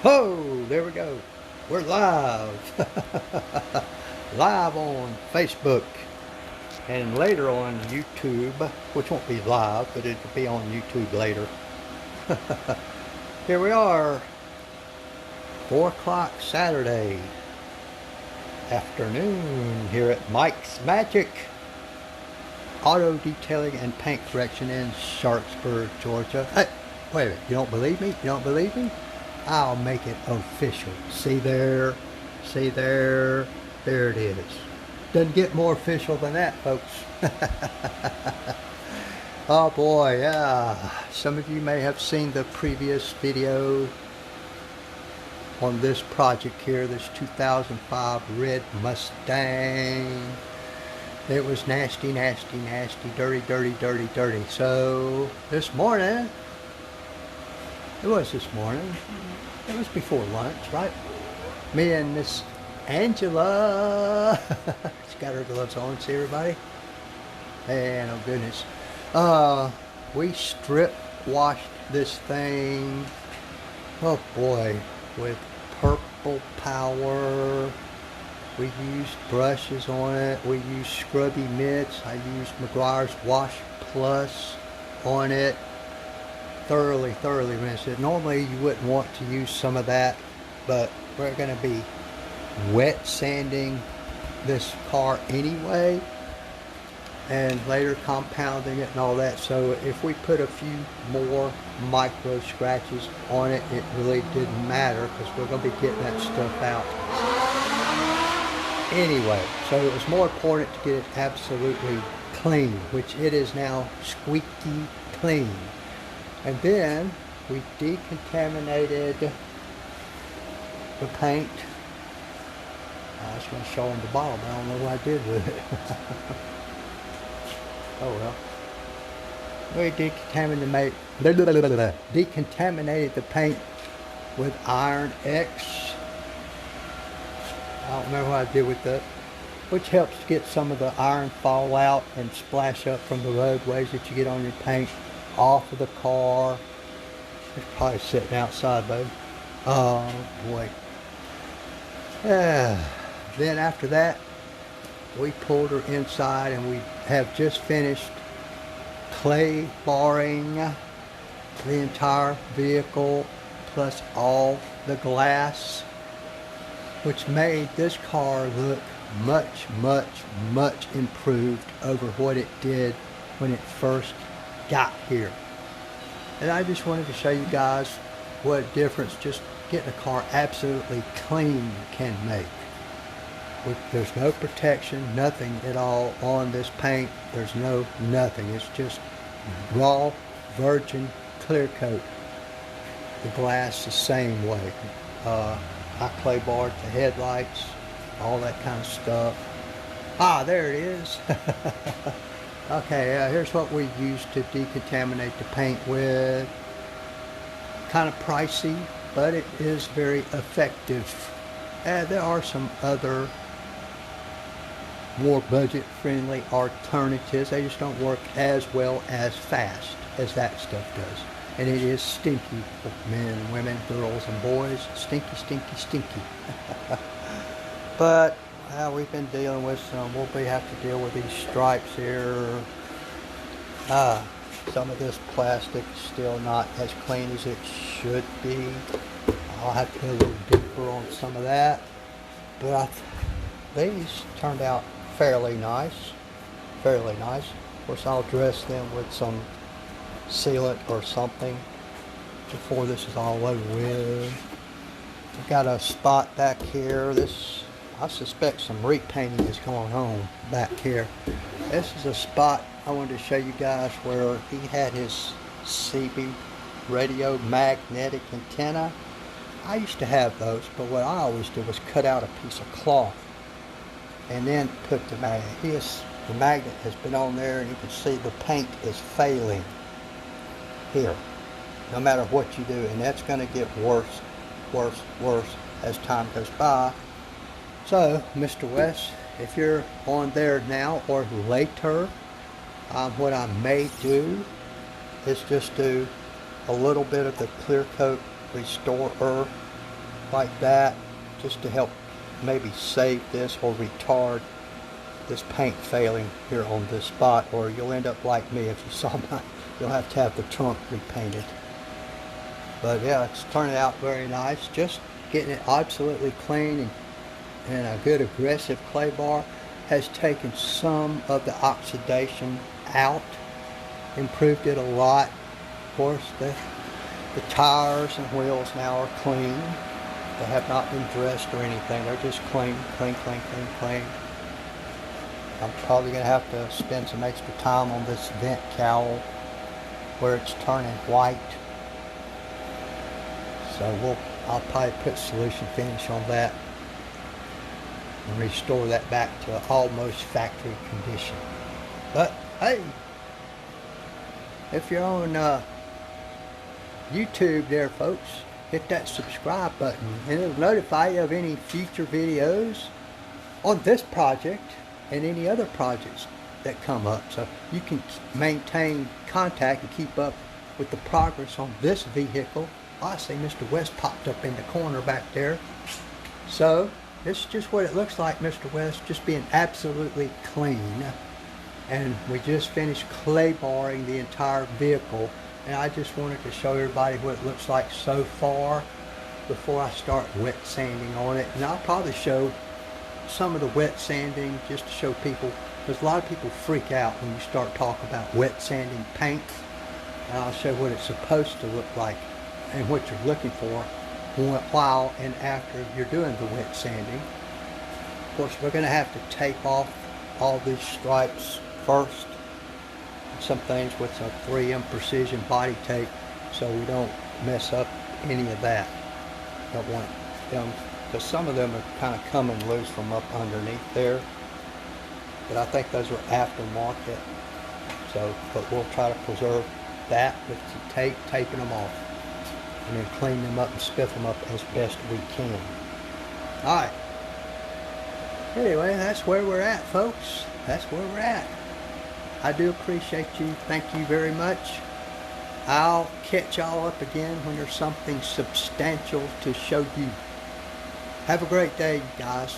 Oh, there we go. We're live. Live on Facebook and later on YouTube, which won't be live, but it'll be on YouTube later. Here we are, 4 o'clock Saturday afternoon here at Mike's Magic Auto Detailing and Paint Correction in Sharpsburg, Georgia. Hey, wait a minute, you don't believe me? You don't believe me? I'll make it official. See there? See there? There it is. Doesn't get more official than that, folks. Oh boy, yeah. Some of you may have seen the previous video on this project here, this 2005 Red Mustang. It was nasty, nasty, nasty, dirty, dirty, dirty, dirty. So this morning, it was this morning. It was before lunch, right? Me and Miss Angela. She's got her gloves on. See everybody? And oh goodness. We strip washed this thing. Oh boy, with purple power. We used brushes on it. We used scrubby mitts. I used McGuire's Wash Plus on it. Thoroughly rinsed it. Normally you wouldn't want to use some of that, but we're going to be wet sanding this car anyway and later compounding it and all that. So if we put a few more micro scratches on it, it really didn't matter because we're going to be getting that stuff out anyway. So it was more important to get it absolutely clean, which it is now squeaky clean. And then we decontaminated the paint. I was going to show them the bottle, but I don't know what I did with it. Oh well. We decontaminated the paint with Iron X. I don't know what I did with that, which helps to get some of the iron fall out and splash up from the roadways that you get on your paint off of the car. It's probably sitting outside, babe. Oh boy. Then after that, we pulled her inside and we have just finished clay barring the entire vehicle plus all the glass, which made this car look much improved over what it did when it first got here. And I just wanted to show you guys what a difference just getting a car absolutely clean can make. There's no protection, nothing at all on this paint. There's nothing. It's just raw virgin clear coat. The glass the same way. I clay barred the headlights, all that kind of stuff. Ah, there it is. Okay, here's what we used to decontaminate the paint with. Kind of pricey, but it is very effective. There are some other more budget-friendly alternatives. They just don't work as well as fast as that stuff does. And it is stinky for men and women, girls and boys. Stinky, stinky, stinky. But we've been dealing with some. We'll have to deal with these stripes here. Some of this plastic is still not as clean as it should be. I'll have to go a little deeper on some of that. But these turned out fairly nice. Fairly nice. Of course, I'll dress them with some sealant or something before this is all over with. I've got a spot back here. I suspect some repainting is going on back here. This is a spot I wanted to show you guys where he had his CB radio magnetic antenna. I used to have those, but what I always did was cut out a piece of cloth and then put the magnet. The magnet has been on there and you can see the paint is failing here, no matter what you do, and that's going to get worse as time goes by. So, Mr. West, if you're on there now or later, what I may do is just do a little bit of the clear coat restorer like that, just to help maybe save this or retard this paint failing here on this spot, or you'll end up like me. If you saw mine, you'll have to have the trunk repainted. But yeah, it's turning out very nice. Just getting it absolutely clean, and a good aggressive clay bar has taken some of the oxidation out, improved it a lot. Of course, the tires and wheels now are clean. They have not been dressed or anything. They're just clean, clean, clean, clean, clean. I'm probably going to have to spend some extra time on this vent cowl where it's turning white. So I'll probably put solution finish on that and restore that back to almost factory condition. But hey, if you're on YouTube there, folks, hit that subscribe button and it'll notify you of any future videos on this project and any other projects that come up, so you can maintain contact and keep up with the progress on this vehicle. I see Mr. West popped up in the corner back there. So this is just what it looks like, Mr. West, just being absolutely clean. And we just finished clay barring the entire vehicle, and I just wanted to show everybody what it looks like so far before I start wet sanding on it. And I'll probably show some of the wet sanding just to show people, because a lot of people freak out when you start talking about wet sanding paint. And I'll show what it's supposed to look like and what you're looking for while and after you're doing the wet sanding. Of course, we're going to have to tape off all these stripes first, some things with some 3M precision body tape, so we don't mess up any of that. Don't want them, because some of them are kind of coming loose from up underneath there, but I think those are aftermarket. So, but we'll try to preserve that with the tape, taping them off, and then clean them up and spiff them up as best we can. Alright, anyway, that's where we're at, folks. That's where we're at. I do appreciate you. Thank you very much. I'll catch y'all up again when there's something substantial to show you. Have a great day, guys.